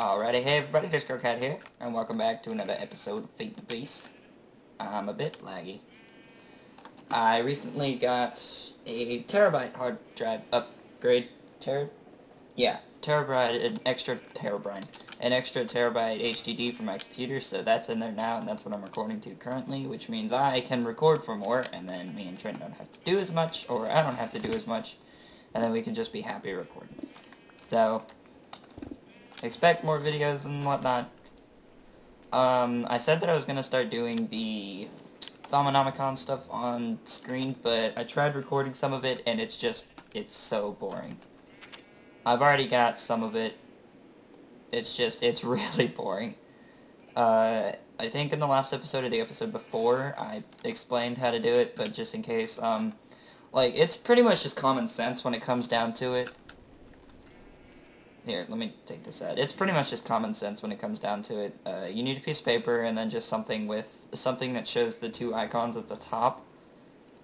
Alrighty, hey everybody, Disco Cat here, and welcome back to another episode of Fate the Beast. I'm a bit laggy. I recently got a terabyte hard drive upgrade. Terabyte, an extra terabyte HDD for my computer, so that's in there now, and that's what I'm recording to currently, which means I can record for more, and then me and Trent don't have to do as much, or I don't have to do as much, and then we can just be happy recording. So expect more videos and whatnot. I said that I was going to start doing the Dominomicon stuff on screen, but I tried recording some of it, and it's so boring. I've already got some of it. It's really boring. I think in the last episode or the episode before, I explained how to do it, but just in case, it's pretty much just common sense when it comes down to it. Here, let me take this out. It's pretty much just common sense when it comes down to it. You need a piece of paper and then just something that shows the two icons at the top.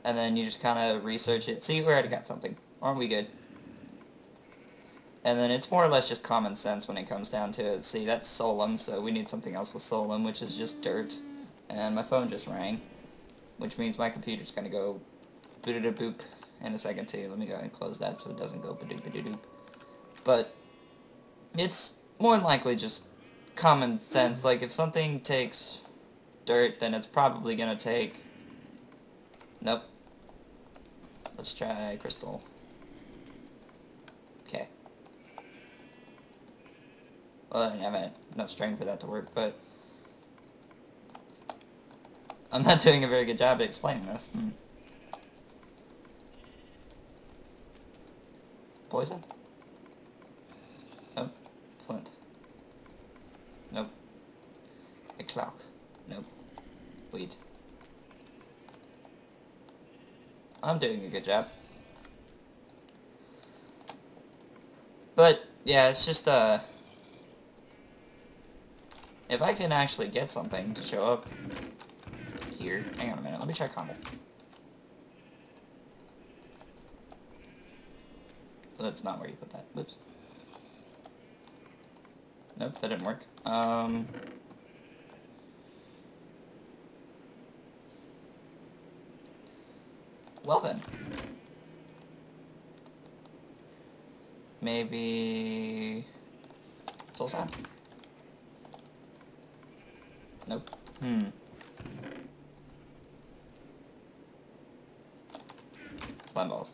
And then you just kind of research it. See, we already got something. Aren't we good? And then it's more or less just common sense when it comes down to it. See, that's Solum, so we need something else with Solum, which is just dirt. And my phone just rang, which means my computer's going to go boop in a second too. Let me go ahead and close that so it doesn't go ba-doop. But it's more than likely just common sense. Like, if something takes dirt, then it's probably gonna take... Nope. Let's try crystal. Okay. Well, I didn't have enough string for that to work, but I'm not doing a very good job at explaining this. Poison? Nope. Flint. Nope. A clock. Nope. Wheat. I'm doing a good job. But, yeah, it's just, if I can actually get something to show up here. Hang on a minute, let me try combo. That's not where you put that. Whoops. Nope, that didn't work. Well then. Maybe... Soul Sand? Nope. Slime balls.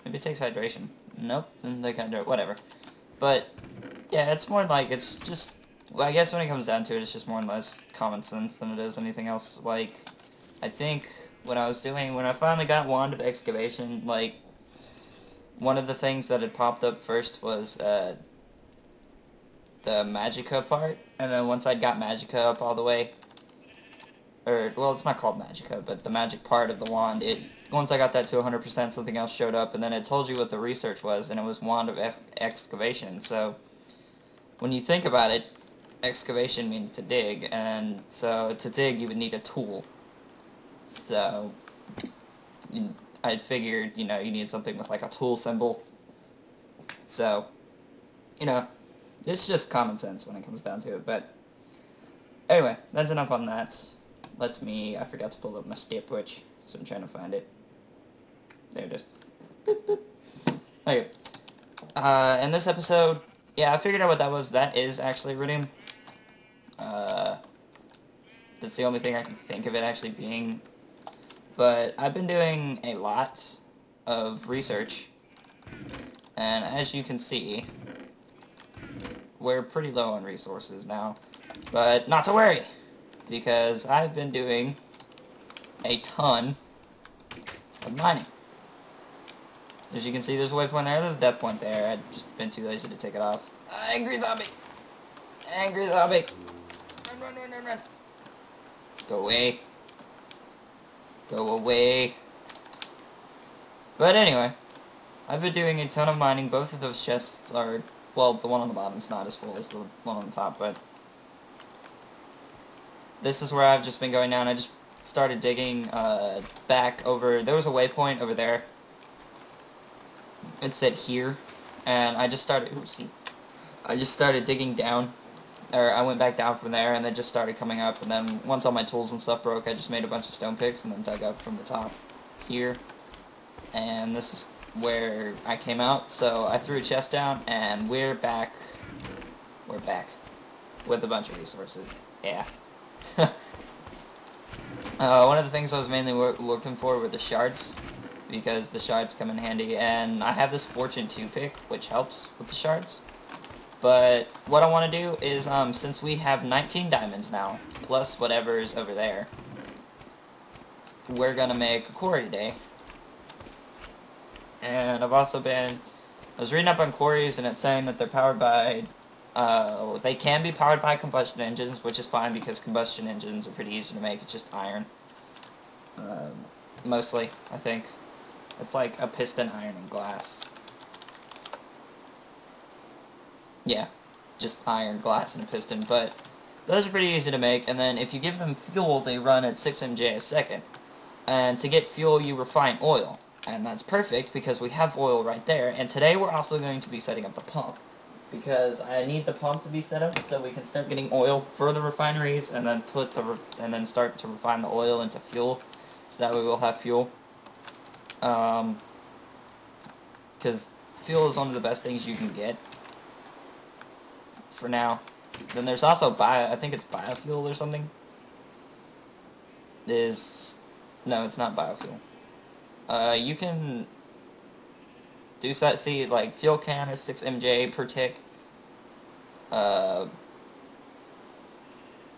Maybe it takes hydration. Nope, then they can't do it. Whatever. But yeah, it's more like, it's just, well, I guess when it comes down to it, it's just more or less common sense than it is anything else. Like, I think when I finally got Wand of Excavation, like, one of the things that had popped up first was, the Magicka part, and then once I'd got Magicka up all the way, well, it's not called Magicka, but the magic part of the wand, once I got that to 100%, something else showed up, and then it told you what the research was, and it was Wand of Excavation. So when you think about it, excavation means to dig, and so to dig you would need a tool. So I figured, you need something with like a tool symbol. So, it's just common sense when it comes down to it. But anyway, that's enough on that. I forgot to pull up my stopwatch, so I'm trying to find it. There it is. Boop, boop. Okay. In this episode, yeah, I figured out what that was. That is actually iridium. That's the only thing I can think of it actually being. But I've been doing a lot of research, and as you can see, we're pretty low on resources now. But not to worry, because I've been doing a ton of mining. As you can see, there's a waypoint there, there's a death point there. I've just been too lazy to take it off. Angry zombie! Angry zombie! Run. Go away. Go away. But anyway, I've been doing a ton of mining. Both of those chests are, well, the one on the bottom's not as full as the one on the top, but this is where I've just been going down. I just started digging back over, there was a waypoint over there. It said here, and I just started, I just started digging down, or I went back down from there, and then just started coming up, and then once all my tools and stuff broke, I just made a bunch of stone picks, and then dug up from the top here, and this is where I came out, so I threw a chest down, and we're back with a bunch of resources. Yeah. One of the things I was mainly looking for were the shards, because the shards come in handy, and I have this Fortune 2 pick, which helps with the shards. But what I want to do is, since we have 19 diamonds now, plus whatever is over there, we're going to make a quarry today. And I was reading up on quarries, and it's saying that they're powered by, they can be powered by combustion engines, which is fine because combustion engines are pretty easy to make. It's just iron. Mostly, I think. It's like a piston, iron, and glass. Yeah, just iron, glass, and a piston, but those are pretty easy to make, and then if you give them fuel, they run at 6 MJ a second. And to get fuel, you refine oil. And that's perfect because we have oil right there. And today we're also going to be setting up the pump, because I need the pump to be set up so we can start getting oil for the refineries, and then start to refine the oil into fuel, so that way we'll have fuel. Because fuel is one of the best things you can get for now. Then there's also I think it's biofuel or something. No, it's not biofuel. You can do that. See, like fuel can is 6 MJ per tick.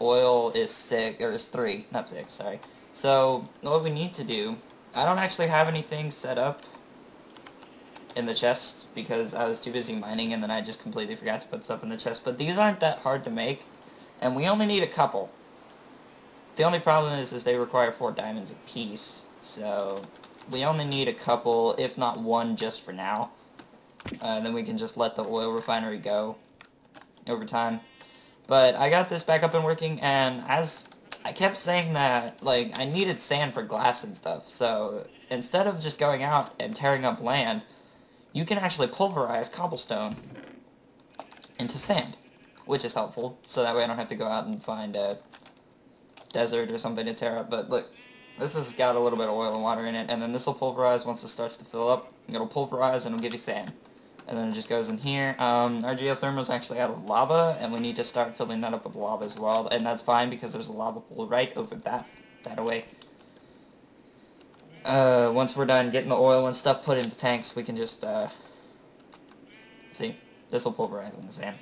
Oil is 3, not 6. Sorry. So what we need to do, I don't actually have anything set up in the chest because I was too busy mining, and then I just completely forgot to put stuff in the chest. But these aren't that hard to make, and we only need a couple. The only problem is they require 4 diamonds apiece, so we only need a couple, if not one, just for now. Then we can just let the oil refinery go over time. But I got this back up and working, and as I kept saying that, like, I needed sand for glass and stuff, so instead of just going out and tearing up land, you can actually pulverize cobblestone into sand, which is helpful, so that way I don't have to go out and find a desert or something to tear up. But look, this has got a little bit of oil and water in it, and then this will pulverize once it starts to fill up. It'll pulverize and it'll give you sand. And then it just goes in here. Our geothermal is actually out of lava, and we need to start filling that up with lava as well. And that's fine because there's a lava pool right over that away. Once we're done getting the oil and stuff put in the tanks, we can just, see, this will pulverize in the sand.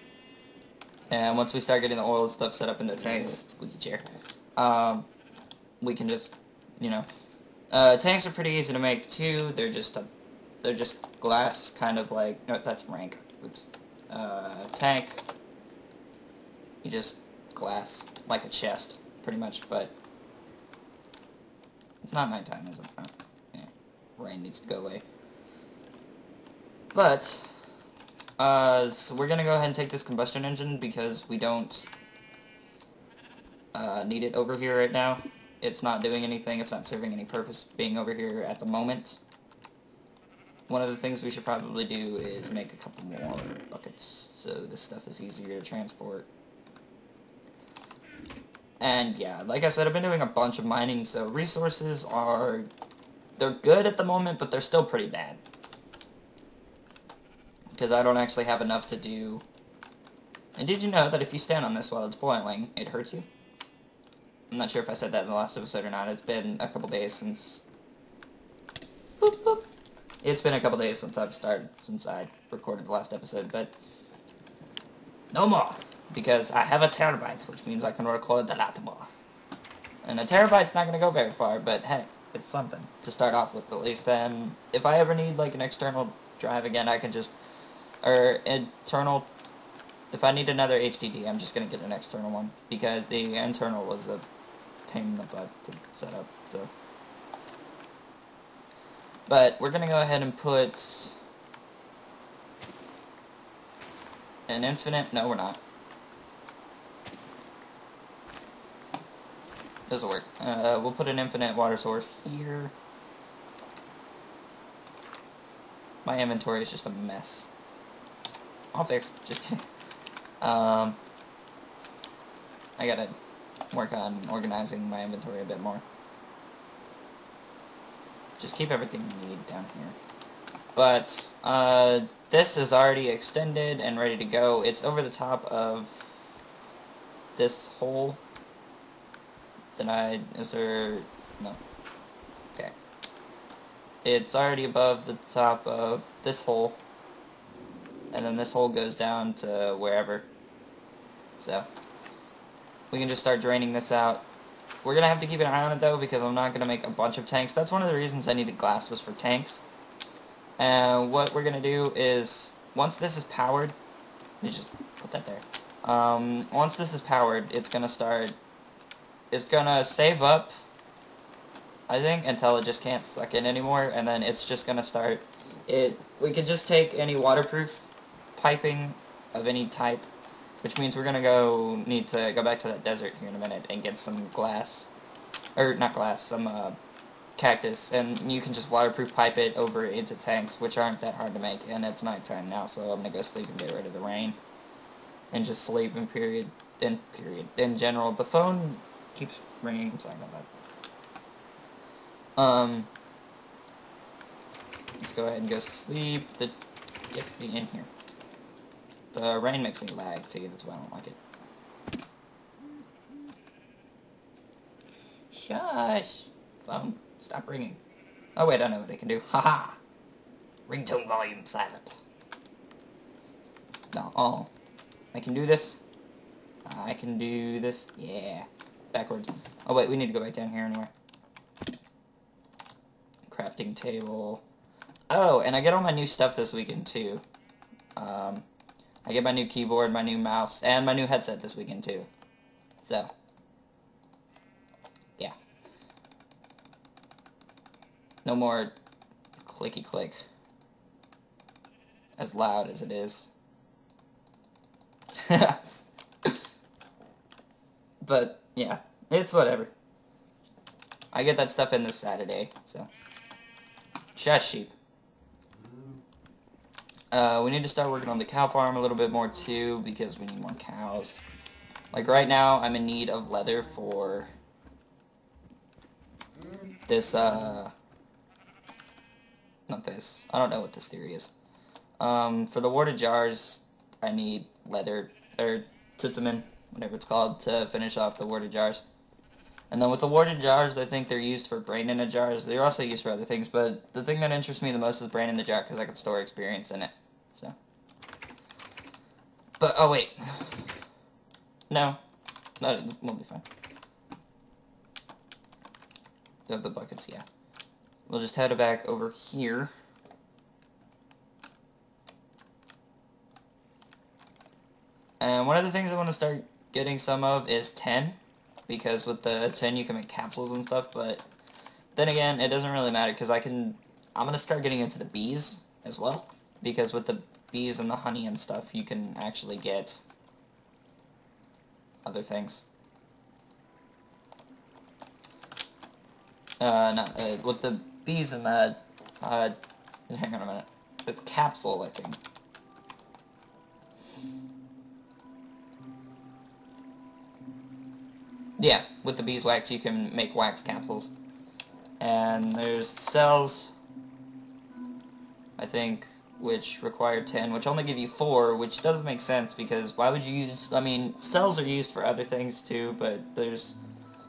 And once we start getting the oil and stuff set up in the tanks, squeaky chair, we can just, tanks are pretty easy to make too. They're just glass, kind of like, no, that's rank, oops, tank, you just glass, like a chest, pretty much, but it's not nighttime, is it? Oh, yeah, rain needs to go away. But, so we're gonna go ahead and take this combustion engine because we don't need it over here right now. It's not doing anything, it's not serving any purpose being over here at the moment. One of the things we should probably do is make a couple more buckets so this stuff is easier to transport. And yeah, like I said, I've been doing a bunch of mining, so resources they're good at the moment, but they're still pretty bad. Because I don't actually have enough to do. And did you know that if you stand on this while it's boiling, it hurts you? I'm not sure if I said that in the last episode or not. It's been a couple days since... Boop, boop. It's been a couple days since I recorded the last episode, but no more, because I have a terabyte, which means I can record a lot more. And a terabyte's not going to go very far, but hey, it's something to start off with at least. Then, if I ever need like an external drive again, I can just, or internal, if I need another HDD, I'm just going to get an external one, because the internal was a pain in the butt to set up, so. But we're going to go ahead and put an infinite, no we're not. Doesn't work. We'll put an infinite water source here. My inventory is just a mess. All fixed, just kidding. I gotta work on organizing my inventory a bit more. Just keep everything you need down here. But, this is already extended and ready to go. It's over the top of this hole. Is there, no. Okay. It's already above the top of this hole. And then this hole goes down to wherever. So, we can just start draining this out. We're going to have to keep an eye on it though, because I'm not going to make a bunch of tanks. That's one of the reasons I needed glass, was for tanks. And what we're going to do is, once this is powered, you just put that there. Once this is powered, it's going to save up, I think, until it just can't suck in anymore, and then it's just going to start, we could just take any waterproof piping of any type, which means we're going to need to go back to that desert here in a minute and get some glass, or not glass, some cactus, and you can just waterproof pipe it over into tanks, which aren't that hard to make, and it's nighttime now, so I'm going to go sleep and get rid of the rain, and just sleep in general. The phone keeps ringing, I'm sorry about that. Let's go ahead and go sleep. Get me in here. The rain makes me lag, too, that's why I don't like it. Shush! Phone, stop ringing. Oh wait, I know what I can do. Haha! Ringtone volume silent. No, oh. I can do this. I can do this. Yeah. Backwards. Oh wait, we need to go back down here anyway. Crafting table. Oh, and I get all my new stuff this weekend too. I get my new keyboard, my new mouse, and my new headset this weekend too. So, yeah. No more clicky click. As loud as it is. But, yeah, it's whatever. I get that stuff in this Saturday, so. Shush, sheep. We need to start working on the cow farm a little bit more, too, because we need more cows. Like, right now, I'm in need of leather for this, not this. I don't know what this theory is. For the water jars, I need leather, or tutamen, whatever it's called, to finish off the water jars. And then with the water jars, I think they're used for brain in the jars. They're also used for other things, but the thing that interests me the most is brain in the jar, because I can store experience in it. So. But, oh wait. No, we'll be fine. You have the buckets, yeah. We'll just head back over here. And one of the things I want to start getting some of is tin, because with the tin you can make capsules and stuff, but then again, it doesn't really matter, because I'm going to start getting into the bees as well, because with the bees and the honey and stuff, you can actually get other things. With the bees and the, hang on a minute, it's capsule, I think. Yeah, with the beeswax you can make wax capsules. And there's cells, I think, which require 10, which only give you 4, which doesn't make sense, because why would you use, I mean, cells are used for other things too, but there's,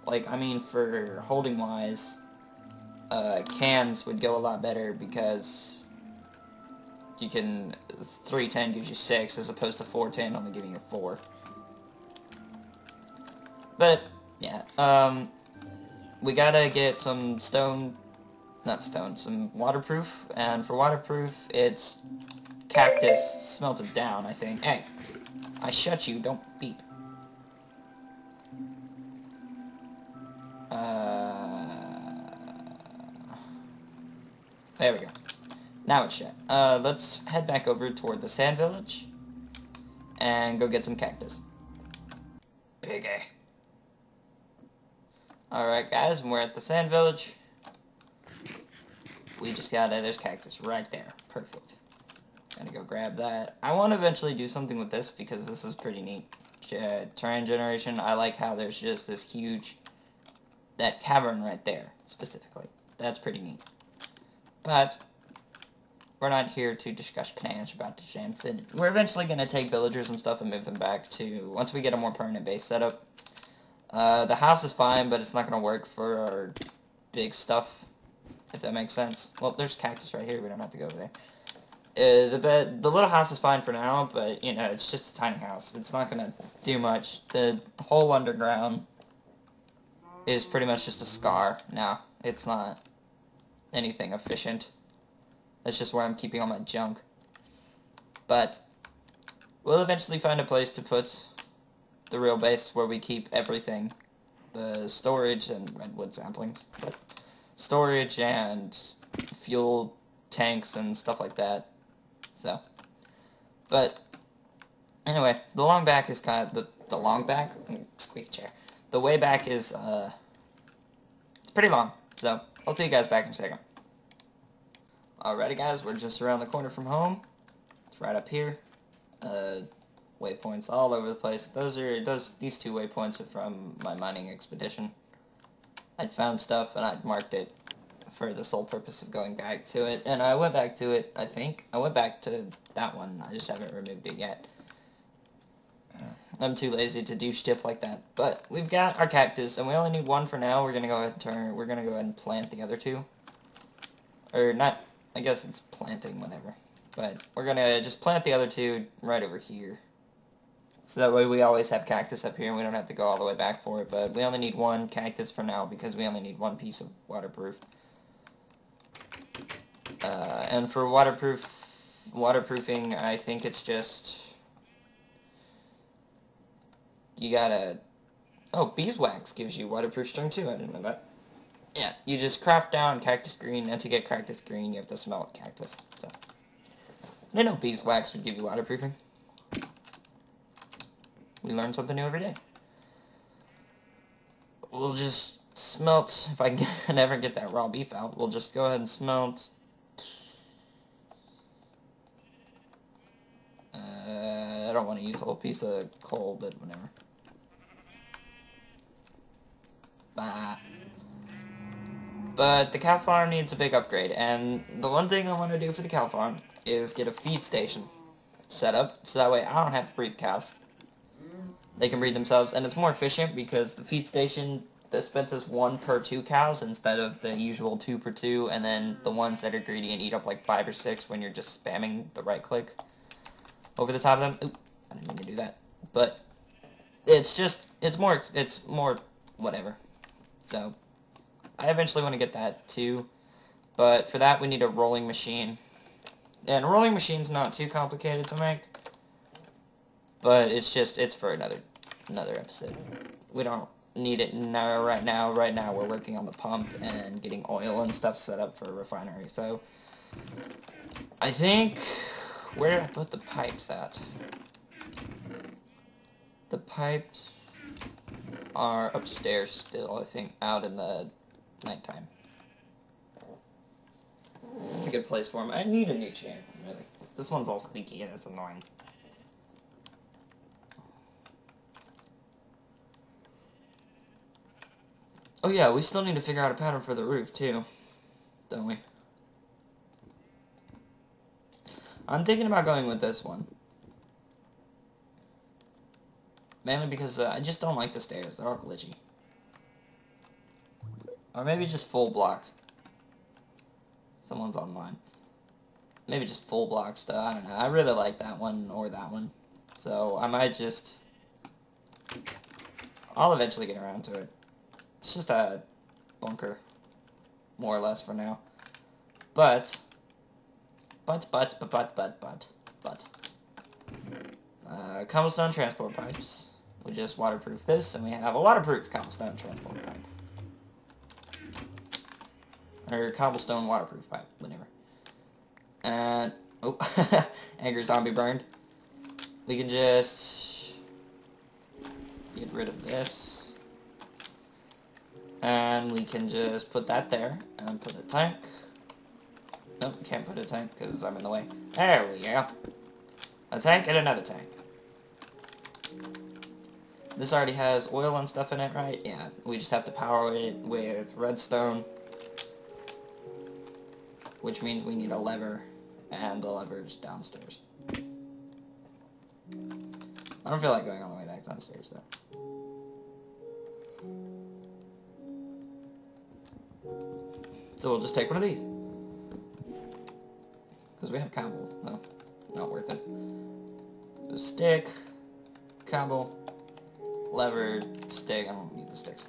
like, I mean, for holding wise, cans would go a lot better, because you can, 310 gives you 6, as opposed to 410 only giving you 4. But, yeah, we gotta get some some waterproof, and for waterproof, it's cactus smelted down, I think. Hey, I shut you, don't beep. There we go. Now it's shut. Let's head back over toward the sand village, and go get some cactus. Piggy. Alright guys, we're at the sand village. We just got there's cactus right there. Perfect. Gonna go grab that. I want to eventually do something with this because this is pretty neat. Terrain generation, I like how there's just this huge, that cavern right there, specifically. That's pretty neat. But, we're not here to discuss plans about this infinite. We're eventually going to take villagers and stuff and move them back to, once we get a more permanent base set up. The house is fine, but it's not going to work for our big stuff, if that makes sense. Well, there's cactus right here, we don't have to go over there. The little house is fine for now, but, you know, it's just a tiny house. It's not going to do much. The whole underground is pretty much just a scar now. It's not anything efficient. That's just where I'm keeping all my junk. But we'll eventually find a place to put the real base where we keep everything. The storage and redwood saplings. But storage and fuel tanks and stuff like that. So, but anyway, the long back is kind of the long back. Squeaky chair. The way back is it's pretty long. So I'll see you guys back in a second. Alrighty, guys, we're just around the corner from home. It's right up here. Waypoints all over the place. These two waypoints are from my mining expedition. I'd found stuff and I'd marked it for the sole purpose of going back to it, and I went back to it, I think. I went back to that one, I just haven't removed it yet. I'm too lazy to do stuff like that. But we've got our cactus, and we only need one for now. We're gonna go ahead and plant the other two. Or not, I guess it's planting, whatever. But we're gonna just plant the other two right over here. So that way we always have cactus up here and we don't have to go all the way back for it. But we only need one cactus for now because we only need one piece of waterproof. And for waterproofing, I think it's just, you gotta, oh, beeswax gives you waterproof string too, I didn't know that. Yeah, you just craft down cactus green, and to get cactus green you have to smelt cactus, so. I didn't know beeswax would give you waterproofing. We learn something new every day. We'll just smelt, if I can ever get that raw beef out, we'll just go ahead and smelt. I don't want to use a whole piece of coal, but whatever. Bah. But the cow farm needs a big upgrade, and the one thing I want to do for the cow farm is get a feed station set up, so that way I don't have to breed cows. They can breed themselves, and it's more efficient because the feed station dispenses 1 per 2 cows instead of the usual 2 per 2, and then the ones that are greedy and eat up like 5 or 6 when you're just spamming the right click over the top of them. Oop, I didn't mean to do that. But it's more whatever. So I eventually want to get that too, but for that we need a rolling machine. And a rolling machine's not too complicated to make, but it's for another episode. We don't need it now. Right now we're working on the pump and getting oil and stuff set up for a refinery. So I think, where did I put the pipes at? The pipes are upstairs still, I think, out in the nighttime. It's a good place for them. I need a new chair, really. This one's all squeaky and it's annoying. Oh yeah, we still need to figure out a pattern for the roof, too. Don't we? I'm thinking about going with this one. Mainly because I just don't like the stairs. They're all glitchy. Or maybe just full block. Someone's online. Maybe just full block stuff. I don't know. I really like that one or that one. So I might just... I'll eventually get around to it. It's just a bunker. More or less for now. But... cobblestone transport pipes. We just waterproof this, and we have a waterproof cobblestone transport pipe. Or cobblestone waterproof pipe, whatever. And, oh, angry zombie burned. We can just get rid of this. And we can just put that there, and put a tank. Nope, can't put a tank because I'm in the way. There we go. A tank and another tank. This already has oil and stuff in it, right? Yeah, we just have to power it with redstone. Which means we need a lever, and the lever's downstairs. I don't feel like going all the way back downstairs, though. So we'll just take one of these. Because we have cobble. No, not worth it. A stick, cobble, lever, stick. I don't need the sticks.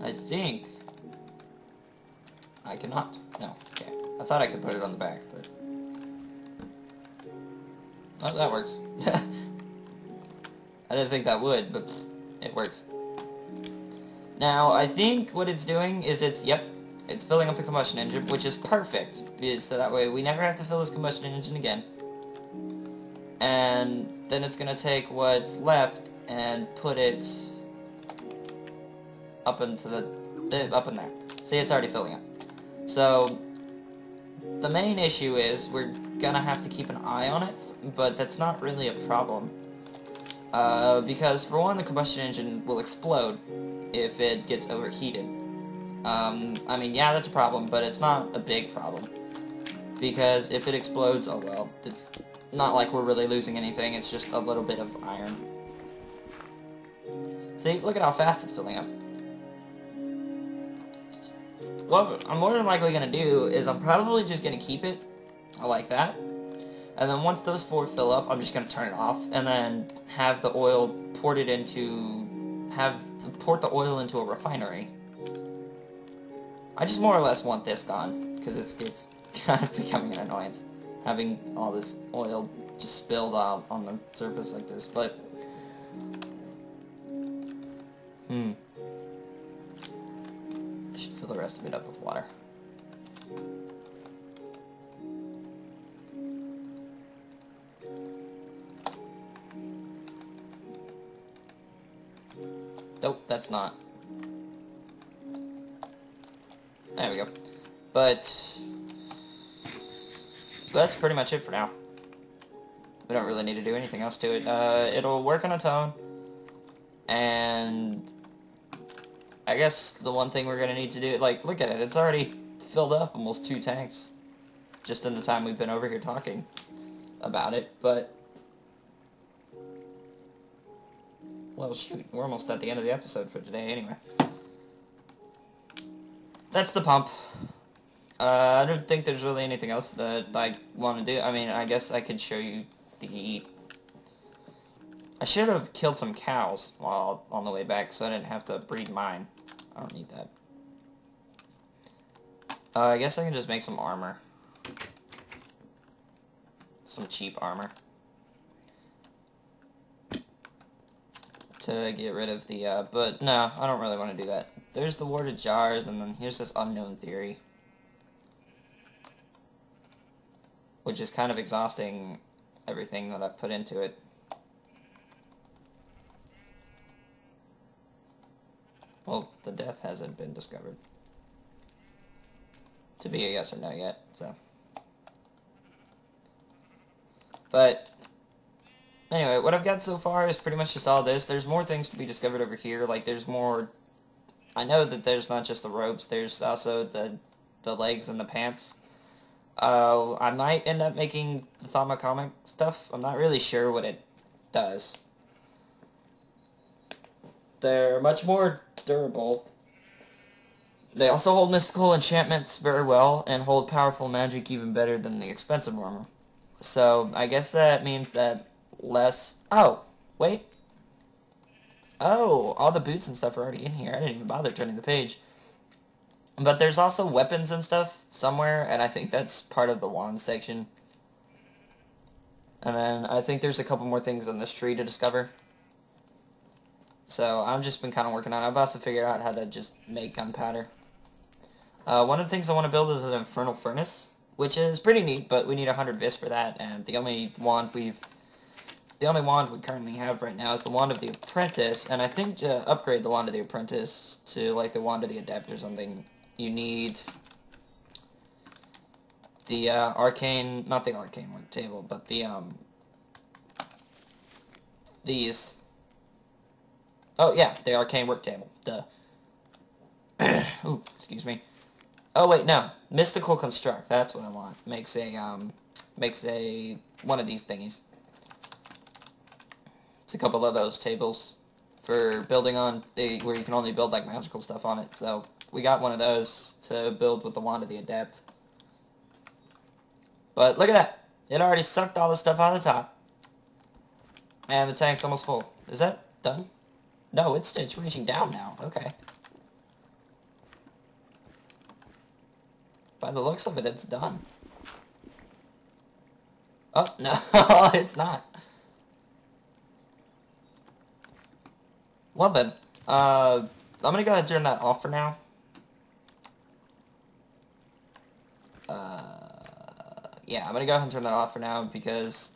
I think I cannot. No, okay. I thought I could put it on the back, but oh, that works. I didn't think that would, but it works. Now, I think what it's doing is it's filling up the combustion engine, which is perfect, so that way we never have to fill this combustion engine again. And then it's going to take what's left and put it up into up in there. See, it's already filling up. So, the main issue is we're going to have to keep an eye on it, but that's not really a problem. Because, for one, the combustion engine will explode if it gets overheated. I mean, yeah, that's a problem, but it's not a big problem. Because if it explodes, oh well, it's not like we're really losing anything, it's just a little bit of iron. See, look at how fast it's filling up. What I'm more than likely going to do is I'm probably just going to keep it like that. And then once those 4 fill up, I'm just going to turn it off, and then have the oil port the oil into a refinery. I just more or less want this gone, because it's kind of becoming an annoyance, having all this oil just spilled out on the surface like this, but I should fill the rest of it up with water. Nope, that's not. There we go. But that's pretty much it for now. We don't really need to do anything else to it. It'll work on its own. And I guess the one thing we're going to need to do, like, look at it. It's already filled up almost 2 tanks. Just in the time we've been over here talking about it. But well, shoot, we're almost at the end of the episode for today anyway. That's the pump. I don't think there's really anything else that I want to do. I mean, I guess I could show you the... I should have killed some cows while on the way back so I didn't have to breed mine. I don't need that. I guess I can just make some armor. Some cheap armor. To get rid of the, but no, I don't really want to do that. There's the warded jars, and then here's this unknown theory. Which is kind of exhausting everything that I've put into it. Well, the death hasn't been discovered. To be a yes or no yet, so. But anyway, what I've got so far is pretty much just all this. There's more things to be discovered over here. Like, there's more... I know that there's not just the ropes. There's also the legs and the pants. I might end up making the Thaumacomic stuff. I'm not really sure what it does. They're much more durable. They also hold mystical enchantments very well, and hold powerful magic even better than the expensive armor. So, I guess that means that less... Oh, wait. Oh, all the boots and stuff are already in here. I didn't even bother turning the page. But there's also weapons and stuff somewhere, and I think that's part of the wand section. And then I think there's a couple more things on this tree to discover. So I've just been kind of working on it. I've also figured out how to just make gunpowder. One of the things I want to build is an infernal furnace, which is pretty neat, but we need 100 vis for that, and the only wand we've the only wand we currently have right now is the Wand of the Apprentice, and I think to upgrade the Wand of the Apprentice to, like, the Wand of the Adept or something, you need the, arcane, not the arcane work table, but the, these. Oh, yeah, the arcane work table. Duh. Ooh, excuse me. Oh, wait, no. Mystical Construct, that's what I want. Makes a, one of these thingies. It's a couple of those tables for building on, where you can only build, like, magical stuff on it. So, we got one of those to build with the Wand of the Adept. But, look at that. It already sucked all the stuff out of the top. And the tank's almost full. Is that done? No, it's reaching down now. Okay. By the looks of it, it's done. Oh, no, it's not. Well then, I'm gonna go ahead and turn that off for now. Yeah, I'm gonna go ahead and turn that off for now because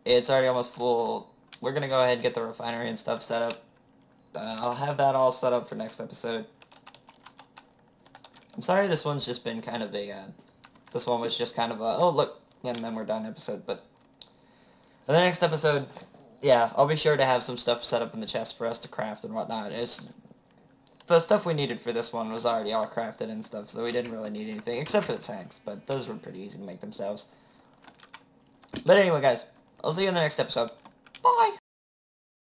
it's already almost full. We're gonna go ahead and get the refinery and stuff set up. I'll have that all set up for next episode. I'm sorry this one's just been kind of a, this one was just kind of a, oh look, and then we're done episode, but in the next episode, yeah, I'll be sure to have some stuff set up in the chest for us to craft and whatnot. The stuff we needed for this one was already all crafted and stuff, so we didn't really need anything, except for the tanks, but those were pretty easy to make themselves. But anyway, guys, I'll see you in the next episode. Bye!